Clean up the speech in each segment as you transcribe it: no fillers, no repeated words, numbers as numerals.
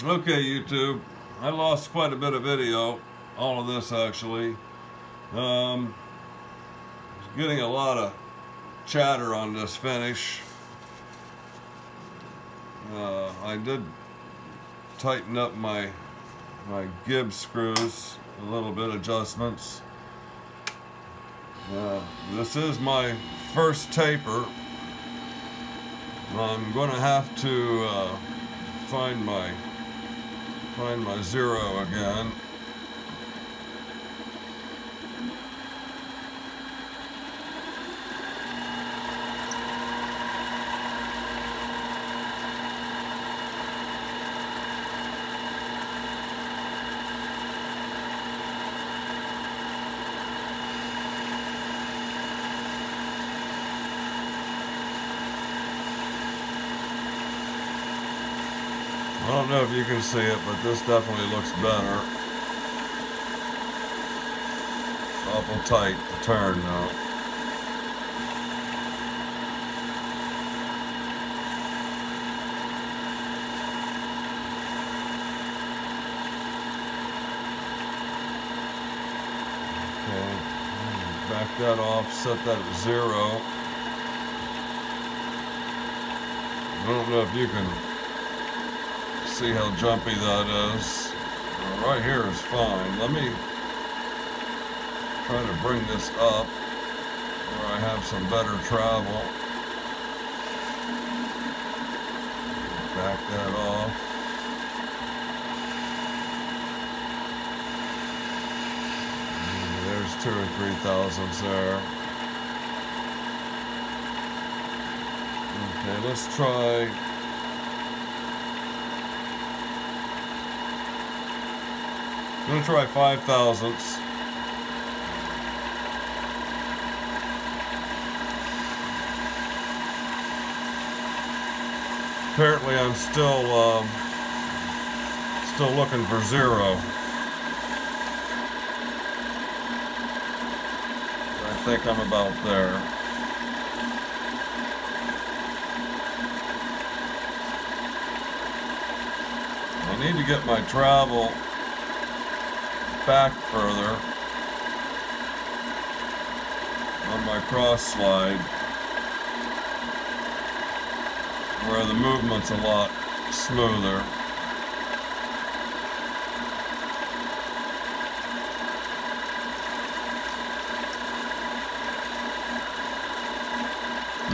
Okay, YouTube, I lost quite a bit of video, all of this actually. Was getting a lot of chatter on this finish. I did tighten up my Gibbs screws, a little bit adjustments. This is my first taper. I'm going to have to find my zero again. I don't know if you can see it, but this definitely looks better. It's awful tight to turn now. Okay, back that off, set that at 0. I don't know if you can see how jumpy that is. Right here is fine. Let me try to bring this up where I have some better travel. Back that off. There's 2 or 3 thousandths there. Okay, let's try. I'm going to try 5 thousandths. Apparently I'm still looking for 0. I think I'm about there. I need to get my travel back further on my cross slide where the movement's a lot smoother.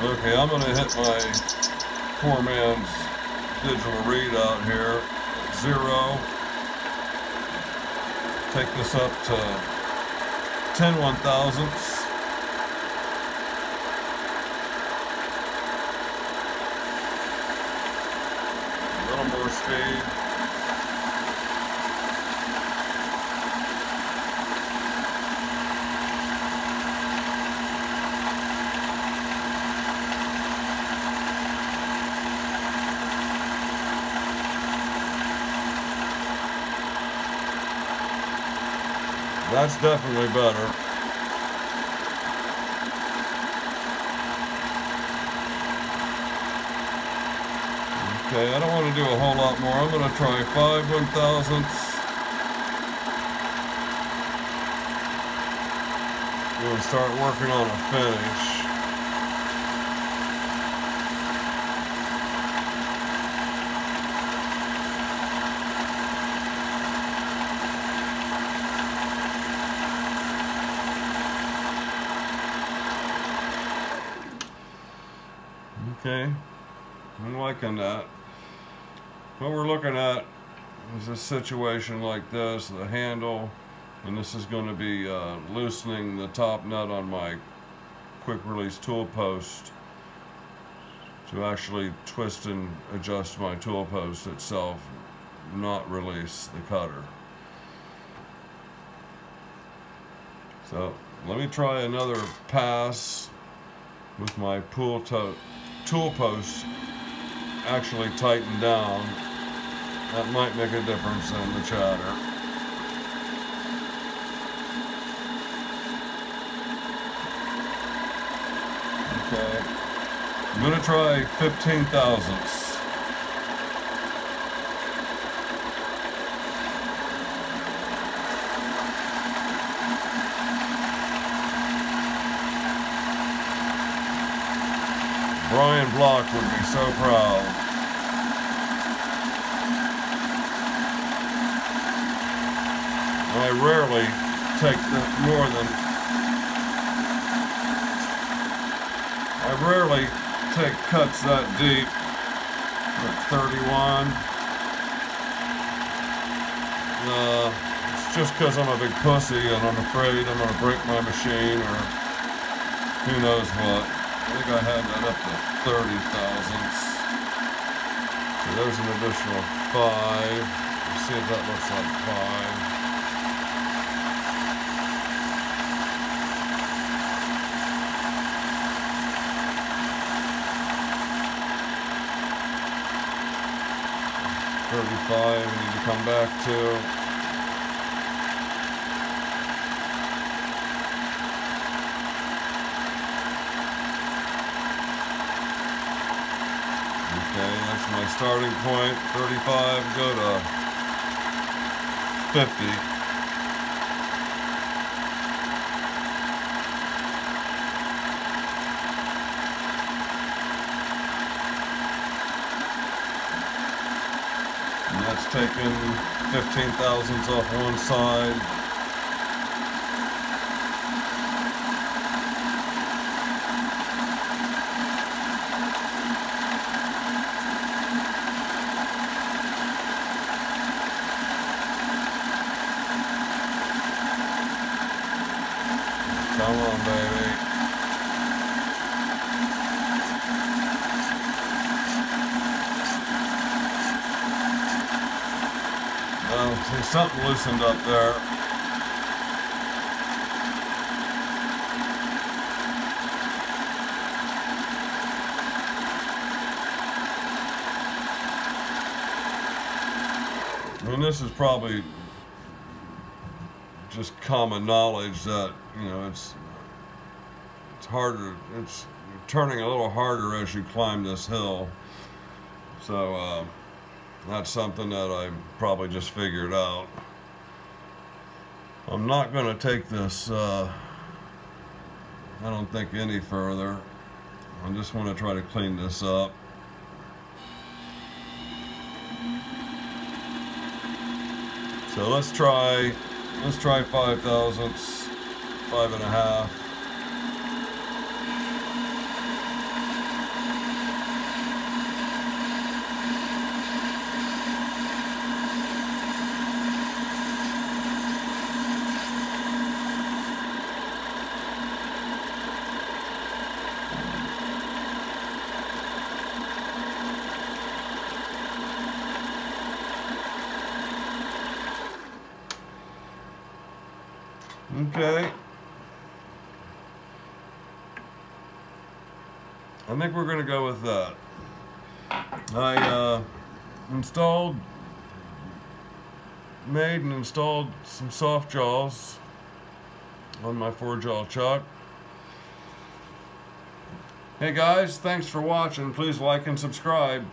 Okay, I'm going to hit my poor man's digital readout here at 0. Take this up to 10 1,000ths. A little more speed. That's definitely better. Okay, I don't want to do a whole lot more. I'm going to try 5 1,000ths. I'm going to start working on a finish. Okay, I'm liking that. What we're looking at is a situation like this, the handle, and this is going to be loosening the top nut on my quick release tool post to actually twist and adjust my tool post itself, not release the cutter. So let me try another pass with my tool post actually tightened down. That might make a difference in the chatter. Okay, I'm going to try 15 thousandths. Brian Block would be so proud. I rarely take more than... I rarely take cuts that deep. At 31. It's just because I'm a big pussy and I'm afraid I'm going to break my machine or who knows what. I think I had that up to 30 thousandths. So there's an additional 5. Let's see if that looks like 5. I need to come back to. Okay, that's my starting point. 35, go to 50. And that's taken 15 thousandths off one side. Come on, baby. See, something loosened up there. I mean, this is probably just common knowledge that, you know, it's harder, it's turning a little harder as you climb this hill. So, that's something that I probably just figured out. I'm not going to take this, I don't think, any further. I just want to try to clean this up. So let's try 5 thousandths, 5.5. Okay. I think we're going to go with that. I made and installed some soft jaws on my 4-jaw chuck. Hey guys, thanks for watching. Please like and subscribe.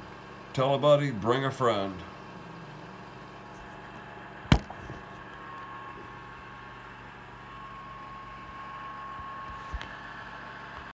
Tell a buddy, bring a friend.